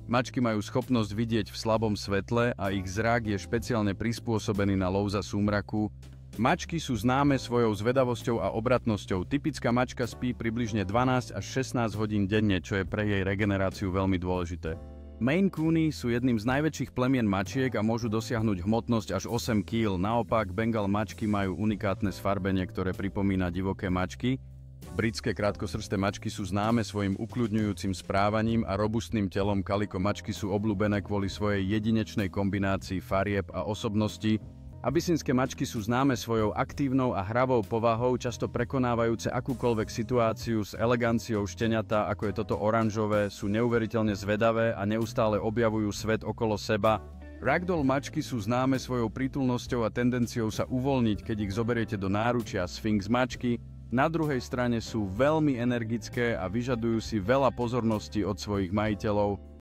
Mačky majú schopnosť vidieť v slabom svetle a ich zrak je špeciálne prispôsobený na lov za súmraku. Mačky sú známe svojou zvedavosťou a obratnosťou. Typická mačka spí približne 12 až 16 hodín denne, čo je pre jej regeneráciu veľmi dôležité. Maine Coony sú jedným z najväčších plemien mačiek a môžu dosiahnuť hmotnosť až 8 kg. Naopak, Bengal mačky majú unikátne sfarbenie, ktoré pripomína divoké mačky. Britské krátkosrsté mačky sú známe svojim ukľudňujúcim správaním a robustným telom. Kaliko mačky sú obľúbené kvôli svojej jedinečnej kombinácii farieb a osobnosti. Abysínske mačky sú známe svojou aktívnou a hravou povahou, často prekonávajúce akúkoľvek situáciu s eleganciou. Šteniatá, ako je toto oranžové, sú neuveriteľne zvedavé a neustále objavujú svet okolo seba. Ragdoll mačky sú známe svojou prítulnosťou a tendenciou sa uvoľniť, keď ich zoberiete do náručia. Sphinx mačky na druhej strane sú veľmi energické a vyžadujú si veľa pozornosti od svojich majiteľov.